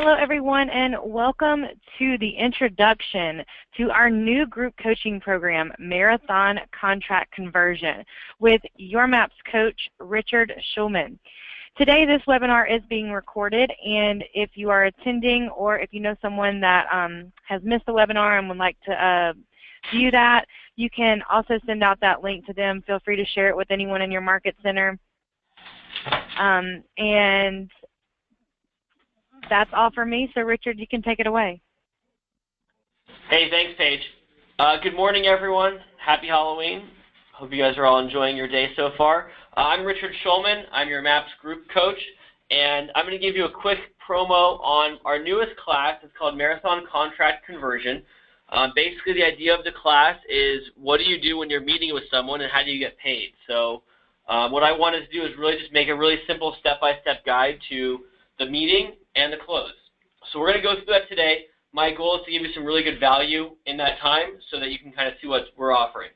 Hello, everyone, and welcome to the introduction to our new group coaching program, Marathon Contract Conversion, with Your Maps coach, Richard Schulman. Today, this webinar is being recorded, and if you are attending or if you know someone that has missed the webinar and would like to view that, you can also send out that link to them. Feel free to share it with anyone in your market center. And that's all for me. So, Richard, you can take it away. Hey, thanks, Paige. Good morning, everyone. Happy Halloween. Hope you guys are all enjoying your day so far. I'm Richard Schulman. I'm your MAPS group coach, and I'm going to give you a quick promo on our newest class. It's called Marathon Contract Conversion. Basically, the idea of the class is what do you do when you're meeting with someone and how do you get paid? So what I wanted to do is really just make a really simple step-by-step guide to the meeting and the close. So we're going to go through that today. My goal is to give you some really good value in that time so that you can kind of see what we're offering.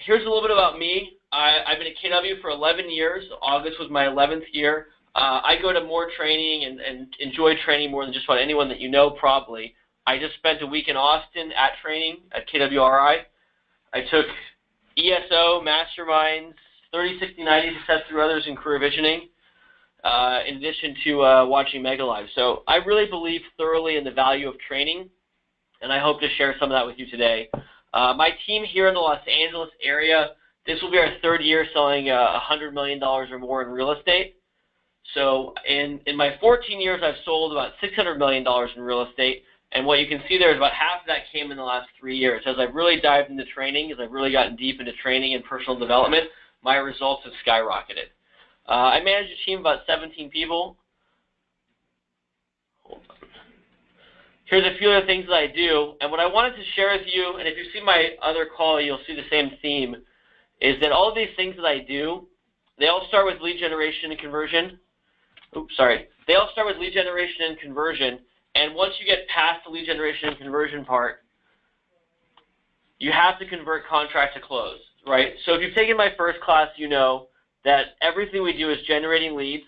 Here's a little bit about me. I've been at KW for 11 years. August was my 11th year. I go to more training and enjoy training more than just about anyone that you know probably. I just spent a week in Austin at training at KWRI. I took ESO, Masterminds, 30, 60, 90 Success Through Others, and Career Visioning, in addition to watching Mega Live. So I really believe thoroughly in the value of training, and I hope to share some of that with you today. My team here in the Los Angeles area, this will be our third year selling $100 million or more in real estate. So in my 14 years, I've sold about $600 million in real estate. And what you can see there is about half of that came in the last 3 years. As I've really dived into training, as I've really gotten deep into training and personal development, my results have skyrocketed. I manage a team of about 17 people. Hold on. Here's a few other things that I do. And what I wanted to share with you, and if you see my other call, you'll see the same theme, is that all of these things that I do, they all start with lead generation and conversion. Oops, sorry. They all start with lead generation and conversion. And once you get past the lead generation and conversion part, you have to convert contract to close, right? So if you've taken my first class, you know that everything we do is generating leads.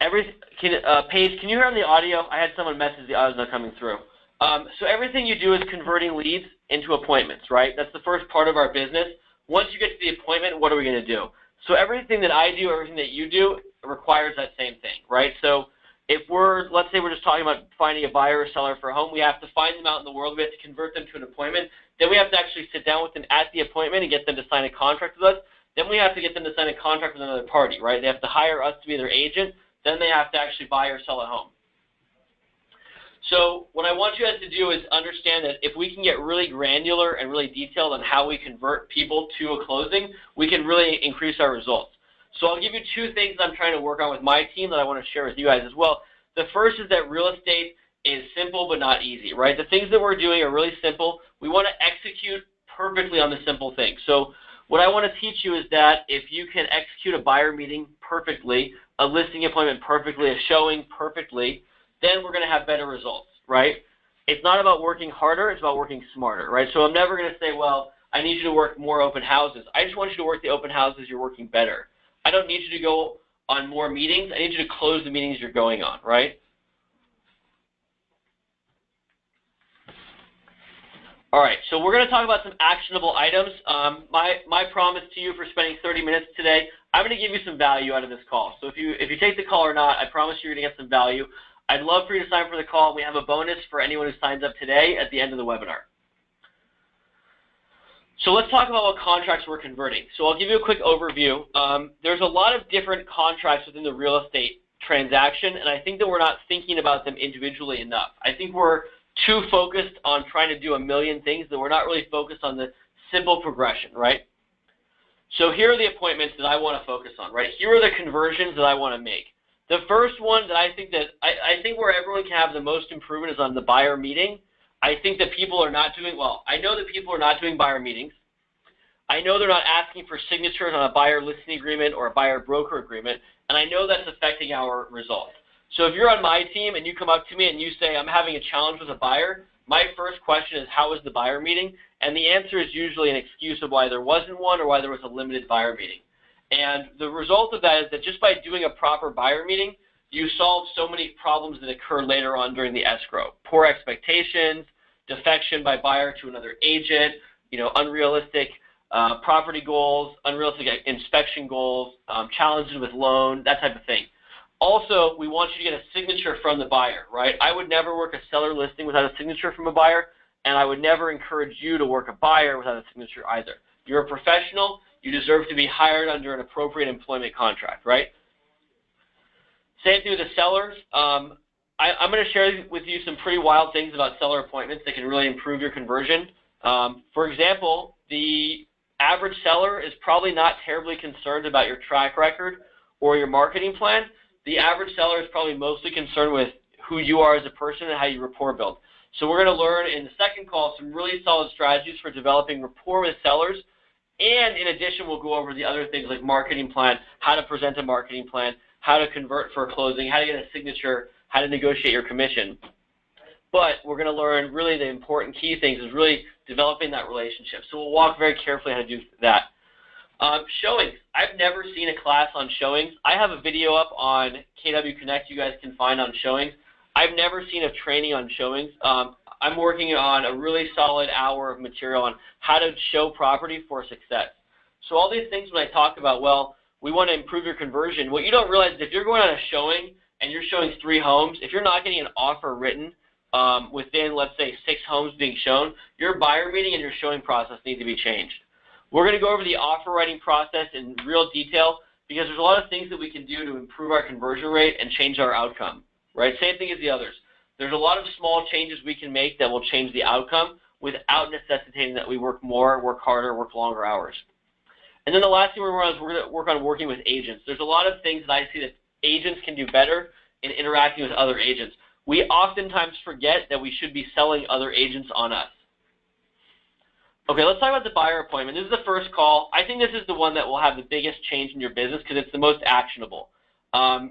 Paige, can you hear on the audio? I had someone message the audio's not coming through. So everything you do is converting leads into appointments, right? That's the first part of our business. Once you get to the appointment, what are we going to do? So everything that I do, everything that you do, requires that same thing, right? So if let's say we're just talking about finding a buyer or seller for a home, we have to find them out in the world, we have to convert them to an appointment, then we have to actually sit down with them at the appointment and get them to sign a contract with us, then we have to get them to sign a contract with another party, right? They have to hire us to be their agent, then they have to actually buy or sell a home. So what I want you guys to do is understand that if we can get really granular and really detailed on how we convert people to a closing, we can really increase our results. So I'll give you two things I'm trying to work on with my team that I want to share with you guys as well. The first is that real estate is simple but not easy, right? The things that we're doing are really simple. We want to execute perfectly on the simple things. So what I want to teach you is that if you can execute a buyer meeting perfectly, a listing appointment perfectly, a showing perfectly, then we're going to have better results, right? It's not about working harder, it's about working smarter, right? So I'm never going to say, well, I need you to work more open houses. I just want you to work the open houses you're working better. I don't need you to go on more meetings. I need you to close the meetings you're going on, right? All right, so we're going to talk about some actionable items. My promise to you for spending 30 minutes today, I'm going to give you some value out of this call. So if you take the call or not, I promise you're going to get some value. I'd love for you to sign up for the call. We have a bonus for anyone who signs up today at the end of the webinar. So let's talk about what contracts we're converting. So I'll give you a quick overview. There's a lot of different contracts within the real estate transaction, and I think that we're not thinking about them individually enough. I think we're too focused on trying to do a million things that we're not really focused on the simple progression, right? So here are the appointments that I want to focus on, right? Here are the conversions that I want to make. The first one that I think where everyone can have the most improvement is on the buyer meeting. I think that people are not doing well. I know that people are not doing buyer meetings. I know they're not asking for signatures on a buyer listing agreement or a buyer broker agreement, and I know that's affecting our results. So if you're on my team and you come up to me and you say, I'm having a challenge with a buyer, my first question is, how was the buyer meeting? And the answer is usually an excuse of why there wasn't one or why there was a limited buyer meeting. And the result of that is that just by doing a proper buyer meeting, you solve so many problems that occur later on during the escrow. Poor expectations, defection by buyer to another agent, unrealistic property goals, unrealistic inspection goals, challenges with loan, that type of thing. Also, we want you to get a signature from the buyer, right? I would never work a seller listing without a signature from a buyer, and I would never encourage you to work a buyer without a signature either. You're a professional. You deserve to be hired under an appropriate employment contract, right? Same thing with the sellers. I'm going to share with you some pretty wild things about seller appointments that can really improve your conversion. For example, the average seller is probably not terribly concerned about your track record or your marketing plan. The average seller is probably mostly concerned with who you are as a person and how you rapport build. So we're going to learn in the second call some really solid strategies for developing rapport with sellers. And in addition, we'll go over the other things like marketing plan, how to present a marketing plan, how to convert for a closing, how to get a signature, how to negotiate your commission. But we're going to learn really the important key things is really developing that relationship. So we'll walk very carefully how to do that. Showings. I've never seen a class on showings. I have a video up on KW Connect you guys can find on showings. I've never seen a training on showings. I'm working on a really solid hour of material on how to show property for success. So all these things when I talk about, well, we want to improve your conversion, what you don't realize is if you're going on a showing and you're showing 3 homes, if you're not getting an offer written within, let's say, 6 homes being shown, your buyer meeting and your showing process need to be changed. We're going to go over the offer writing process in real detail because there's a lot of things that we can do to improve our conversion rate and change our outcome, right? Same thing as the others. There's a lot of small changes we can make that will change the outcome without necessitating that we work more, work harder, work longer hours. And then the last thing we're going to work on working with agents. There's a lot of things that I see that agents can do better in interacting with other agents. We oftentimes forget that we should be selling other agents on us. Okay, let's talk about the buyer appointment. This is the first call. I think this is the one that will have the biggest change in your business because it's the most actionable.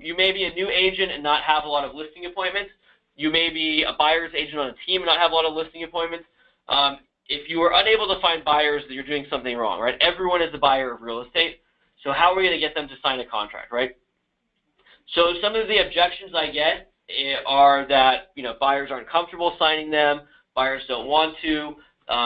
You may be a new agent and not have a lot of listing appointments. You may be a buyer's agent on a team and not have a lot of listing appointments. If you are unable to find buyers, then you're doing something wrong, right? Everyone is a buyer of real estate. So how are we going to get them to sign a contract, right? So some of the objections I get are that, buyers aren't comfortable signing them, buyers don't want to,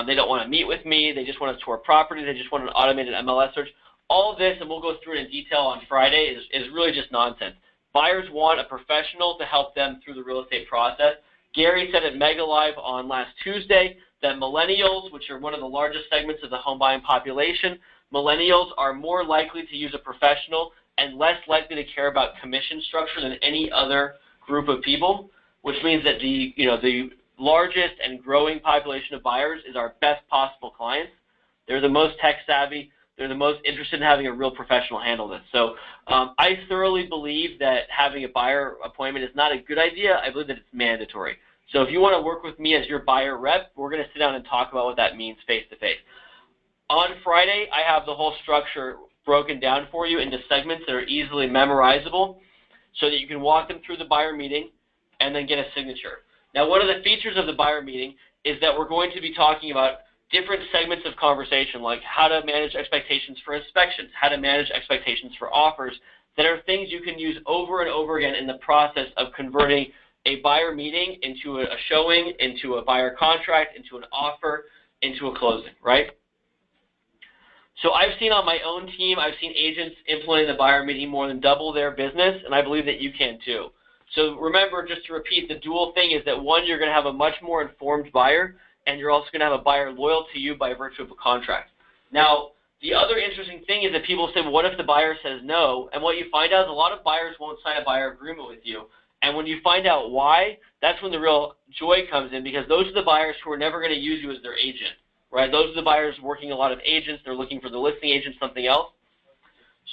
they don't want to meet with me, they just want to tour property, they just want an automated MLS search. All of this, and we'll go through it in detail on Friday, is really just nonsense. Buyers want a professional to help them through the real estate process. Gary said at Mega Live on last Tuesday that millennials, which are one of the largest segments of the home buying population, millennials are more likely to use a professional and less likely to care about commission structure than any other group of people, which means that the largest and growing population of buyers is our best possible clients. They're the most tech savvy. They're the most interested in having a real professional handle this. So I thoroughly believe that having a buyer appointment is not a good idea. I believe that it's mandatory. So if you want to work with me as your buyer rep, we're going to sit down and talk about what that means face-to-face. On Friday, I have the whole structure broken down for you into segments that are easily memorizable so that you can walk them through the buyer meeting and then get a signature. Now, one of the features of the buyer meeting is that we're going to be talking about different segments of conversation, like how to manage expectations for inspections, how to manage expectations for offers, that are things you can use over and over again in the process of converting a buyer meeting into a showing, into a buyer contract, into an offer, into a closing, right? So I've seen on my own team, I've seen agents implementing the buyer meeting more than double their business, and I believe that you can too. So remember, just to repeat, the dual thing is that one, you're going to have a much more informed buyer, and you're also going to have a buyer loyal to you by virtue of a contract. Now, the other interesting thing is that people say, well, what if the buyer says no? And what you find out is a lot of buyers won't sign a buyer agreement with you. And when you find out why, that's when the real joy comes in, because those are the buyers who are never going to use you as their agent, right? Those are the buyers working a lot of agents. They're looking for the listing agent, something else.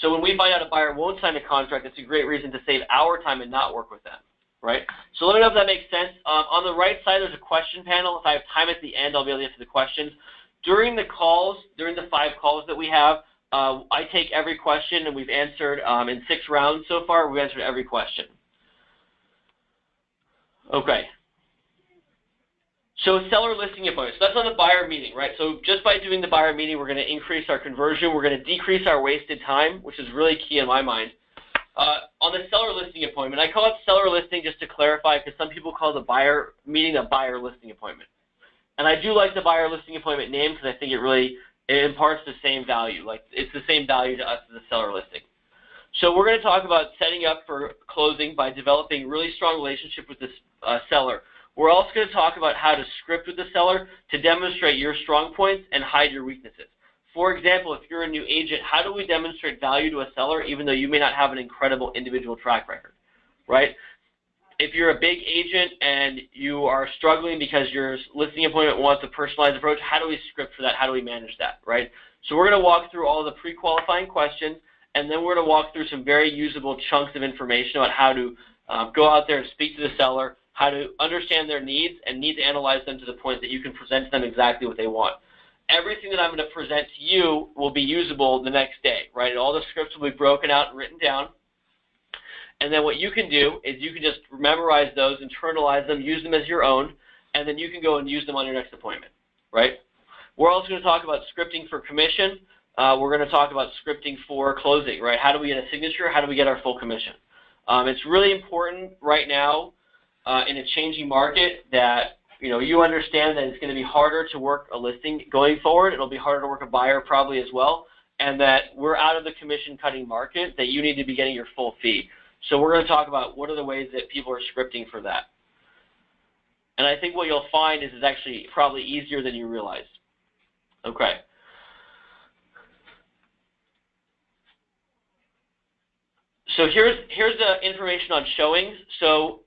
So when we find out a buyer won't sign a contract, it's a great reason to save our time and not work with them, right? So let me know if that makes sense. On the right side, there's a question panel. If I have time at the end, I'll be able to answer the questions. During the calls, during the 5 calls that we have, I take every question, and we've answered in 6 rounds so far. We've answered every question. Okay. So seller listing appointments, that's on the buyer meeting, right? So just by doing the buyer meeting, we're going to increase our conversion. We're going to decrease our wasted time, which is really key in my mind. On the seller listing appointment, I call it seller listing just to clarify because some people call the buyer meeting a buyer listing appointment. And I do like the buyer listing appointment name because I think it imparts the same value. Like it's the same value to us as a seller listing. So we're going to talk about setting up for closing by developing really strong relationship with the seller. We're also going to talk about how to script with the seller to demonstrate your strong points and hide your weaknesses. For example, if you're a new agent, how do we demonstrate value to a seller even though you may not have an incredible individual track record, right? If you're a big agent and you are struggling because your listing appointment wants a personalized approach, how do we script for that? How do we manage that, right? So we're going to walk through all the pre-qualifying questions, and then we're going to walk through some very usable chunks of information about how to go out there and speak to the seller, how to understand their needs and need to analyze them to the point that you can present to them exactly what they want. Everything that I'm going to present to you will be usable the next day, right? And all the scripts will be broken out and written down. And then what you can do is you can just memorize those, internalize them, use them as your own, and then you can go and use them on your next appointment, right? We're also going to talk about scripting for commission. We're going to talk about scripting for closing, right? How do we get a signature? How do we get our full commission? It's really important right now in a changing market that you understand that it's going to be harder to work a listing going forward. It'll be harder to work a buyer probably as well, and that we're out of the commission-cutting market, that you need to be getting your full fee. So we're going to talk about what are the ways that people are scripting for that. And I think what you'll find is it's actually probably easier than you realize. Okay. So here's the information on showings. So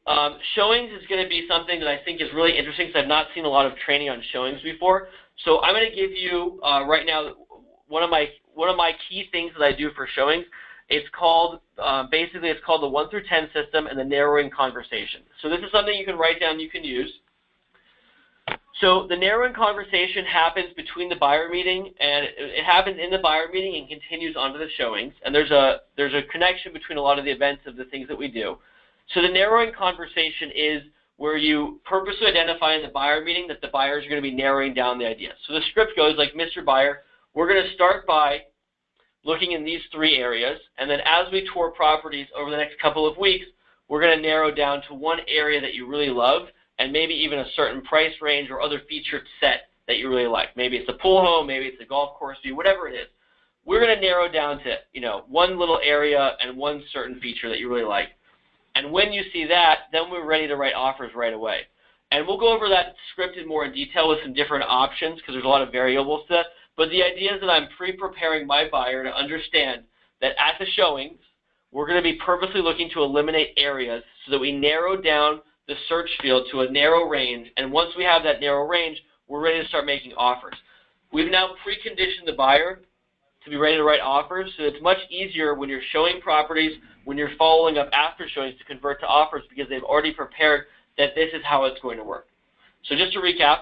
showings is going to be something that I think is really interesting because I've not seen a lot of training on showings before. So I'm going to give you right now one of my key things that I do for showings. It's called basically it's called the 1 through 10 system and the narrowing conversation. So this is something you can write down, you can use. So the narrowing conversation happens between the buyer meeting, and it happens in the buyer meeting and continues onto the showings. And there's a connection between a lot of the events of the things that we do. So the narrowing conversation is where you purposely identify in the buyer meeting that the buyers are going to be narrowing down the idea. So the script goes like, Mr. Buyer, we're going to start by looking in these 3 areas, and then as we tour properties over the next couple of weeks, we're going to narrow down to one area that you really love, and maybe even a certain price range or other featured set that you really like. Maybe it's a pool home, maybe it's a golf course view, whatever it is. We're going to narrow down to one little area and one certain feature that you really like. And when you see that, then we're ready to write offers right away. And we'll go over that script in more detail with some different options because there's a lot of variables to that. But the idea is that I'm pre-preparing my buyer to understand that at the showings, we're going to be purposely looking to eliminate areas so that we narrow down the search field to a narrow range. And once we have that narrow range, we're ready to start making offers. We've now preconditioned the buyer to be ready to write offers, so it's much easier when you're showing properties, when you're following up after showings to convert to offers because they've already prepared that this is how it's going to work. So just to recap,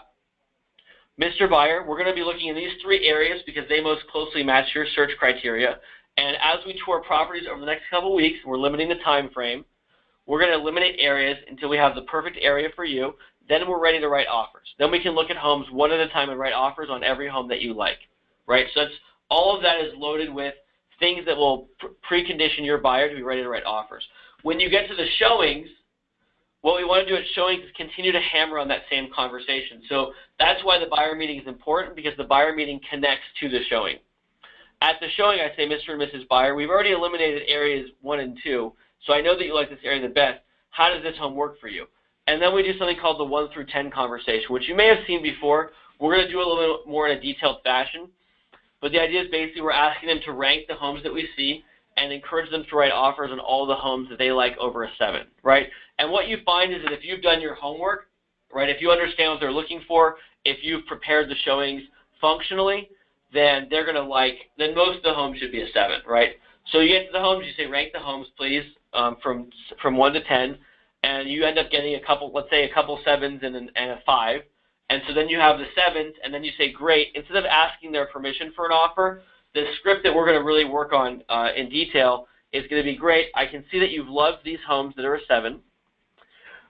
Mr. Buyer, we're going to be looking in these 3 areas because they most closely match your search criteria. And as we tour properties over the next couple of weeks, we're limiting the time frame. We're going to eliminate areas until we have the perfect area for you. Then we're ready to write offers. Then we can look at homes one at a time and write offers on every home that you like, right? So all of that is loaded with things that will precondition your buyer to be ready to write offers. When you get to the showings, what we want to do at showings is continue to hammer on that same conversation. So that's why the buyer meeting is important, because the buyer meeting connects to the showing. At the showing, I say, Mr. and Mrs. Buyer, we've already eliminated areas 1 and 2, so I know that you like this area the best. How does this home work for you? And then we do something called the 1 through 10 conversation, which you may have seen before. We're going to do a little bit more in a detailed fashion. But the idea is basically we're asking them to rank the homes that we see and encourage them to write offers on all the homes that they like over a 7, right? And what you find is that if you've done your homework, right, if you understand what they're looking for, if you've prepared the showings functionally, then they're going to then most of the homes should be a 7, right? So you get to the homes, you say rank the homes, please, from 1 to 10, and you end up getting a couple, let's say a couple 7s and a 5. And so then you have the 7s, and then you say, great. Instead of asking their permission for an offer, the script that we're going to really work on in detail is going to be, great. I can see that you've loved these homes that are a 7.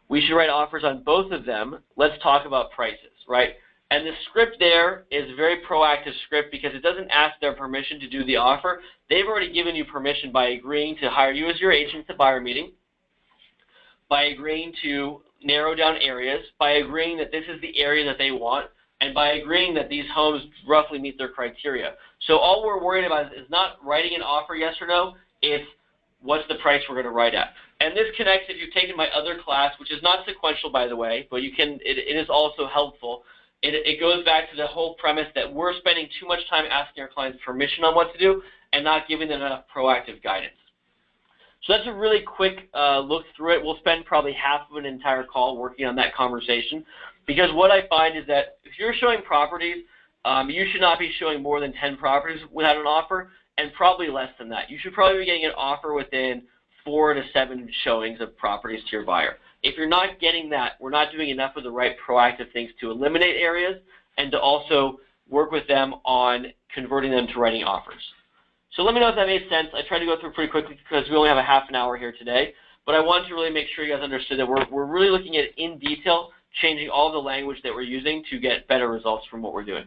We should write offers on both of them. Let's talk about prices, right? And the script there is a very proactive script because it doesn't ask their permission to do the offer. They've already given you permission by agreeing to hire you as your agent at the buyer meeting, by agreeing to narrow down areas, by agreeing that this is the area that they want, and by agreeing that these homes roughly meet their criteria. So all we're worried about is not writing an offer yes or no, it's what's the price we're going to write at. And this connects, if you've taken my other class, which is not sequential, by the way, but it is also helpful. It goes back to the whole premise that we're spending too much time asking our clients permission on what to do and not giving them enough proactive guidance. So that's a really quick look through it. We'll spend probably half of an entire call working on that conversation, because what I find is that if you're showing properties, you should not be showing more than 10 properties without an offer, and probably less than that. You should probably be getting an offer within 4 to 7 showings of properties to your buyer. If you're not getting that, we're not doing enough of the right proactive things to eliminate areas and to also work with them on converting them to writing offers. So let me know if that made sense. I tried to go through pretty quickly because we only have a half an hour here today, but I wanted to really make sure you guys understood that we're really looking at in detail, changing all the language that we're using to get better results from what we're doing.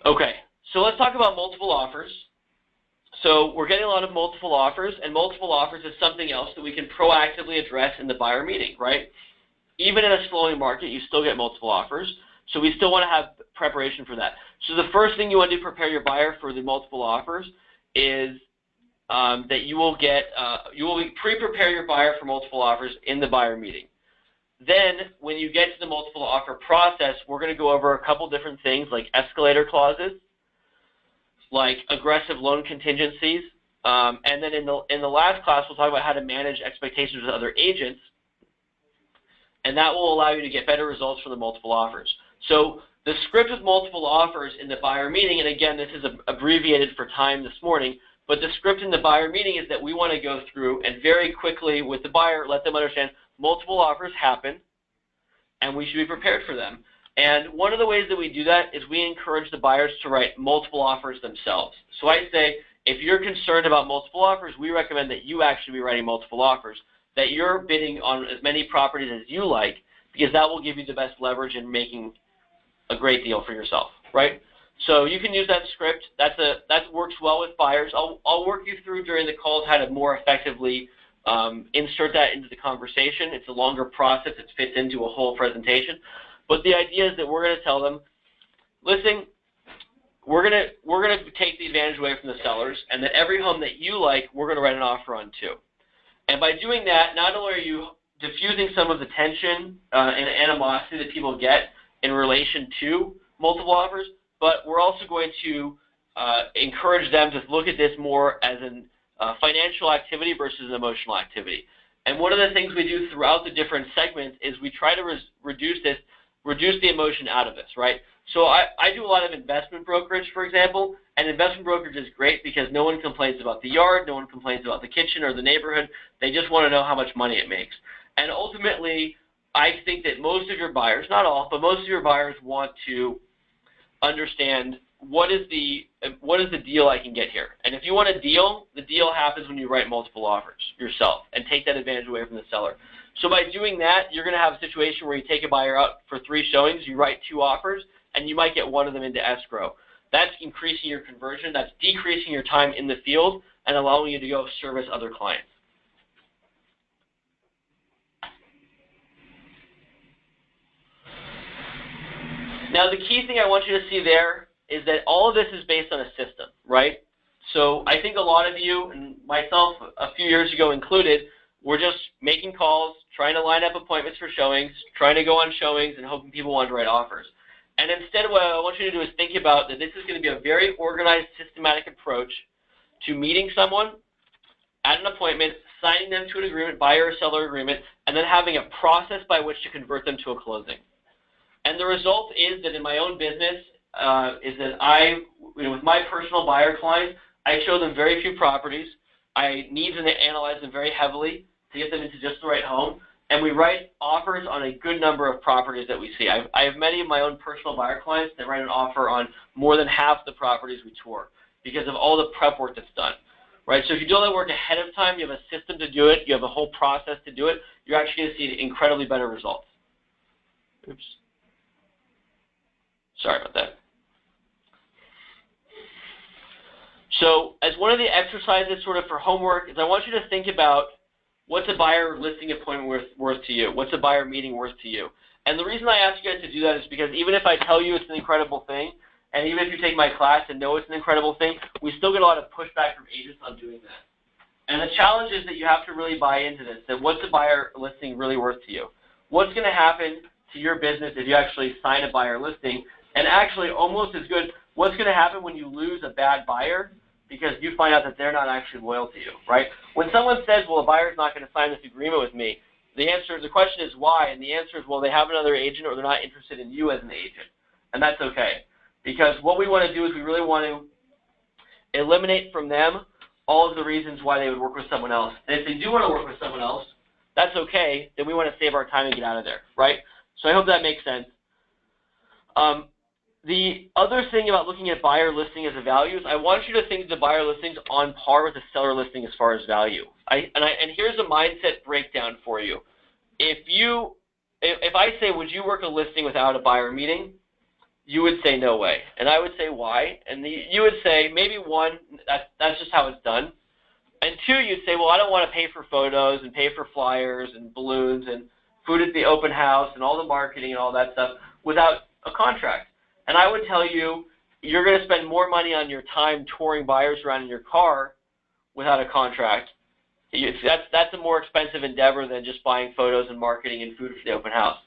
Okay, so let's talk about multiple offers. So we're getting a lot of multiple offers, and multiple offers is something else that we can proactively address in the buyer meeting, right? Even in a slowing market, you still get multiple offers, so we still want to have preparation for that. So the first thing you want to do to prepare your buyer for the multiple offers is that you will pre-prepare your buyer for multiple offers in the buyer meeting. Then when you get to the multiple offer process, we're going to go over a couple different things like escalator clauses, like aggressive loan contingencies, and then in the last class we'll talk about how to manage expectations with other agents, and that will allow you to get better results from the multiple offers. So the script with multiple offers in the buyer meeting, and again this is abbreviated for time this morning, but the script in the buyer meeting is that we want to go through and very quickly with the buyer let them understand multiple offers happen and we should be prepared for them. And one of the ways that we do that is we encourage the buyers to write multiple offers themselves. So I say, if you're concerned about multiple offers, we recommend that you actually be writing multiple offers, that you're bidding on as many properties as you like, because that will give you the best leverage in making a great deal for yourself, right? So you can use that script. That works well with buyers. I'll work you through during the calls how to more effectively insert that into the conversation. It's a longer process. It fits into a whole presentation. But the idea is that we're going to tell them, listen, we're going to take the advantage away from the sellers, and that every home that you like, we're going to write an offer on too. And by doing that, not only are you diffusing some of the tension and animosity that people get in relation to multiple offers, but we're also going to encourage them to look at this more as a financial activity versus an emotional activity. And one of the things we do throughout the different segments is we try to reduce the emotion out of this, right? So I do a lot of investment brokerage, for example, and investment brokerage is great because no one complains about the yard, no one complains about the kitchen or the neighborhood. They just want to know how much money it makes. And ultimately, I think that most of your buyers, not all, but most of your buyers want to understand what is the deal I can get here. And if you want a deal, the deal happens when you write multiple offers yourself and take that advantage away from the seller. So by doing that, you're going to have a situation where you take a buyer out for 3 showings, you write 2 offers, and you might get one of them into escrow. That's increasing your conversion. That's decreasing your time in the field and allowing you to go service other clients. Now, the key thing I want you to see there is that all of this is based on a system, right? So I think a lot of you, and myself a few years ago included, were just making calls, trying to line up appointments for showings, trying to go on showings, and hoping people wanted to write offers. And instead, what I want you to do is think about that this is going to be a very organized, systematic approach to meeting someone at an appointment, signing them to an agreement, buyer or seller agreement, and then having a process by which to convert them to a closing. And the result is that in my own business, is that with my personal buyer clients, I show them very few properties. I need to analyze them very heavily to get them into just the right home. And we write offers on a good number of properties that we see. I have many of my own personal buyer clients that write an offer on more than half the properties we tour because of all the prep work that's done. right? So if you do all that work ahead of time, you have a system to do it, you have a whole process to do it, you're actually going to see incredibly better results. Oops. Sorry about that. So as one of the exercises sort of for homework is I want you to think about what's a buyer listing appointment worth to you? What's a buyer meeting worth to you? And the reason I ask you guys to do that is because even if I tell you it's an incredible thing, and even if you take my class and know it's an incredible thing, we still get a lot of pushback from agents on doing that. And the challenge is that you have to really buy into this, that what's a buyer listing really worth to you? What's going to happen to your business if you actually sign a buyer listing? And actually, almost as good, what's going to happen when you lose a bad buyer because you find out that they're not actually loyal to you, right? When someone says, well, a buyer's not going to sign this agreement with me, the question is why, and the answer is, well, they have another agent or they're not interested in you as an agent. And that's okay. Because what we want to do is we really want to eliminate from them all of the reasons why they would work with someone else. And if they do want to work with someone else, that's okay. Then we want to save our time and get out of there, right? So I hope that makes sense. The other thing about looking at buyer listing as a value is I want you to think the buyer listings on par with the seller listing as far as value. And here's a mindset breakdown for you. If I say, would you work a listing without a buyer meeting? You would say no way. And I would say why? And you would say maybe one, that's just how it's done. And two, you'd say, well, I don't want to pay for photos and pay for flyers and balloons and food at the open house and all the marketing and all that stuff without a contract. And I would tell you, you're going to spend more money on your time touring buyers around in your car without a contract. That's a more expensive endeavor than just buying photos and marketing and food for the open house.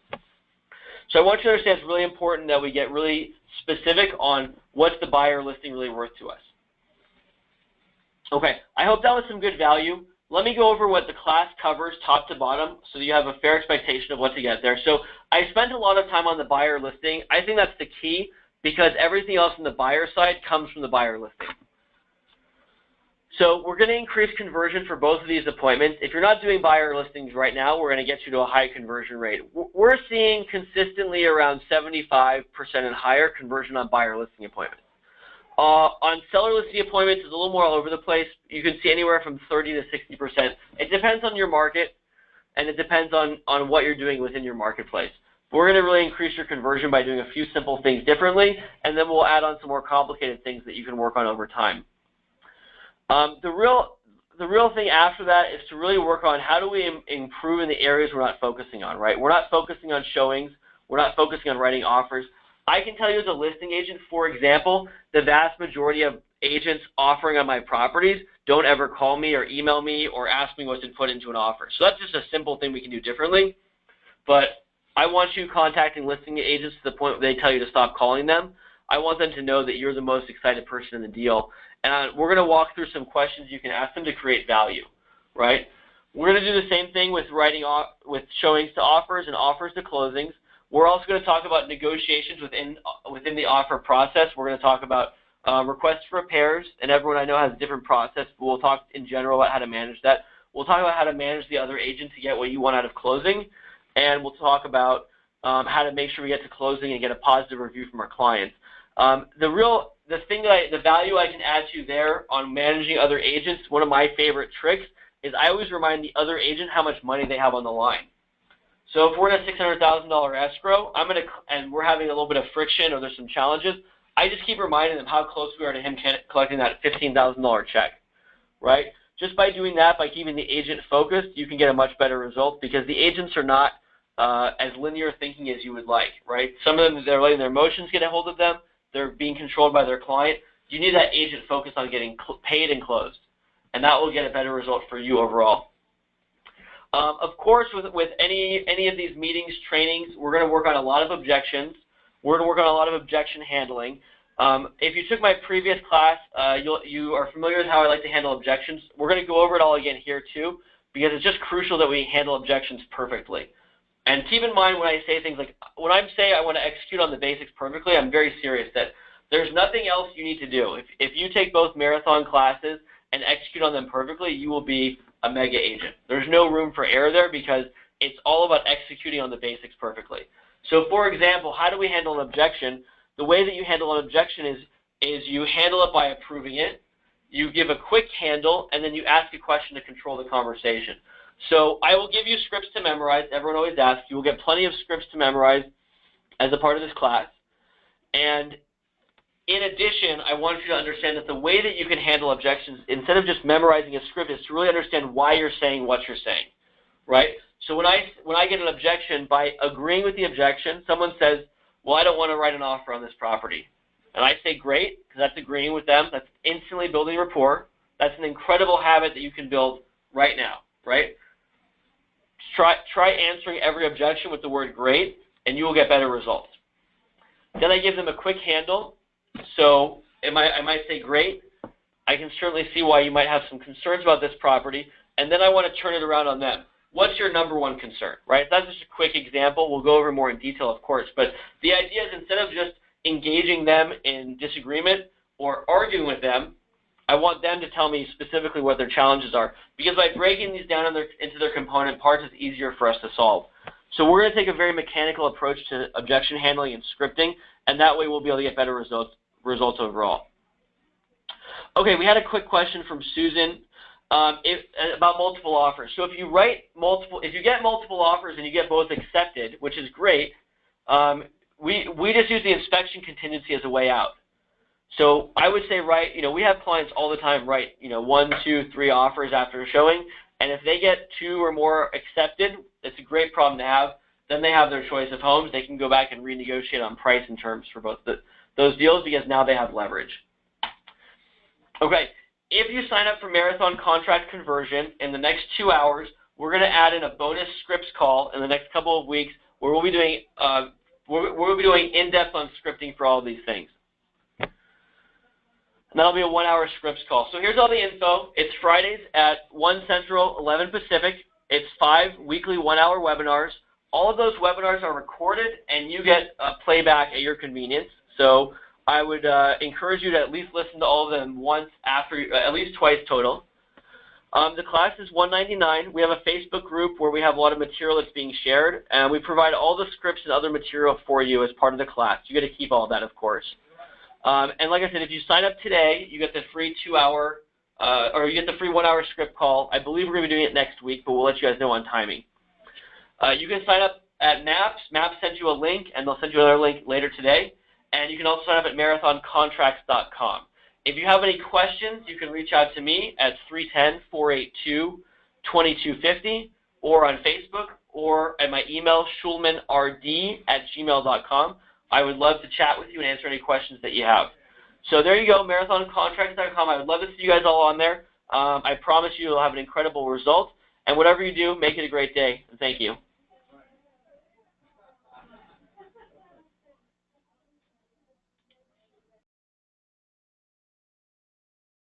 So I want you to understand it's really important that we get really specific on what's the buyer listing really worth to us. Okay, I hope that was some good value. Let me go over what the class covers top to bottom so that you have a fair expectation of what to get there. So I spent a lot of time on the buyer listing. I think that's the key because everything else on the buyer side comes from the buyer listing. So we're going to increase conversion for both of these appointments. If you're not doing buyer listings right now, we're going to get you to a high conversion rate. We're seeing consistently around 75% and higher conversion on buyer listing appointments. On seller listing appointments, it's a little more all over the place. You can see anywhere from 30 to 60%. It depends on your market, and it depends on what you're doing within your marketplace. But we're going to really increase your conversion by doing a few simple things differently, and then we'll add on some more complicated things that you can work on over time. The real thing after that is to really work on how do we improve in the areas we're not focusing on, right? We're not focusing on showings. We're not focusing on writing offers. I can tell you as a listing agent, for example, the vast majority of agents offering on my properties don't ever call me or email me or ask me what to put into an offer. So that's just a simple thing we can do differently. But I want you contacting listing agents to the point where they tell you to stop calling them. I want them to know that you're the most excited person in the deal. And we're going to walk through some questions you can ask them to create value, right? We're going to do the same thing with with showings to offers and offers to closings. We're also going to talk about negotiations within the offer process. We're going to talk about requests for repairs, and everyone I know has a different process, but we'll talk in general about how to manage that. We'll talk about how to manage the other agent to get what you want out of closing, and we'll talk about how to make sure we get to closing and get a positive review from our clients. The value I can add to you there on managing other agents, one of my favorite tricks is I always remind the other agent how much money they have on the line. So if we're in a $600,000 escrow, and we're having a little bit of friction or there's some challenges, I just keep reminding them how close we are to him collecting that $15,000 check, right? Just by doing that, by keeping the agent focused, you can get a much better result because the agents are not as linear thinking as you would like, right? Some of them, they're letting their emotions get a hold of them. They're being controlled by their client. You need that agent focused on getting paid and closed, and that will get a better result for you overall. Of course, with any of these meetings, trainings, we're going to work on a lot of objections. We're going to work on a lot of objection handling. If you took my previous class, you are familiar with how I like to handle objections. We're going to go over it all again here too, because it's just crucial that we handle objections perfectly. And keep in mind when I say things like, when I say I want to execute on the basics perfectly, I'm very serious that there's nothing else you need to do. If you take both marathon classes and execute on them perfectly, you will be a mega agent. There's no room for error there because it's all about executing on the basics perfectly. So for example, how do we handle an objection? The way that you handle an objection is you handle it by approving it, you give a quick handle, and then you ask a question to control the conversation. So I will give you scripts to memorize. Everyone always asks. You will get plenty of scripts to memorize as a part of this class. And in addition, I want you to understand that the way that you can handle objections, instead of just memorizing a script, is to really understand why you're saying what you're saying, right? So when I get an objection, by agreeing with the objection, someone says, well, I don't want to write an offer on this property. And I say, great, because that's agreeing with them. That's instantly building rapport. That's an incredible habit that you can build right now, right? Try answering every objection with the word great, and you will get better results. Then I give them a quick handle. So I might say, great, I can certainly see why you might have some concerns about this property, and then I want to turn it around on them. What's your number one concern, right? That's just a quick example. We'll go over more in detail, of course, but the idea is instead of just engaging them in disagreement or arguing with them, I want them to tell me specifically what their challenges are, because by breaking these down into their component parts, it's easier for us to solve. So we're going to take a very mechanical approach to objection handling and scripting, and that way we'll be able to get better results overall. Okay, we had a quick question from Susan about multiple offers. So if you get multiple offers and you get both accepted, which is great, we just use the inspection contingency as a way out. So I would say we have clients all the time write 1, 2, 3 offers after a showing, and if they get 2 or more accepted, it's a great problem to have. Then they have their choice of homes. They can go back and renegotiate on price and terms for both those deals, because now they have leverage. Okay, if you sign up for Marathon Contract Conversion in the next 2 hours, we're going to add in a bonus scripts call in the next couple of weeks where we'll be doing in-depth on scripting for all of these things. And that'll be a 1-hour scripts call. So here's all the info. It's Fridays at 1 Central, 11 Pacific. It's 5 weekly 1-hour webinars. All of those webinars are recorded, and you get a playback at your convenience. So I would encourage you to at least listen to all of them once, at least twice total. The class is $199. We have a Facebook group where we have a lot of material that's being shared, and we provide all the scripts and other material for you as part of the class. You get to keep all of that, of course. And like I said, if you sign up today, you get the free 2-hour, or you get the free 1-hour script call. I believe we're going to be doing it next week, but we'll let you guys know on timing. You can sign up at MAPS. MAPS sends you a link, and they'll send you another link later today. And you can also sign up at marathoncontracts.com. If you have any questions, you can reach out to me at 310-482-2250 or on Facebook or at my email, schulmanrd@gmail.com. I would love to chat with you and answer any questions that you have. So there you go, marathoncontracts.com. I would love to see you guys all on there. I promise you you'll have an incredible result. And whatever you do, make it a great day. And thank you.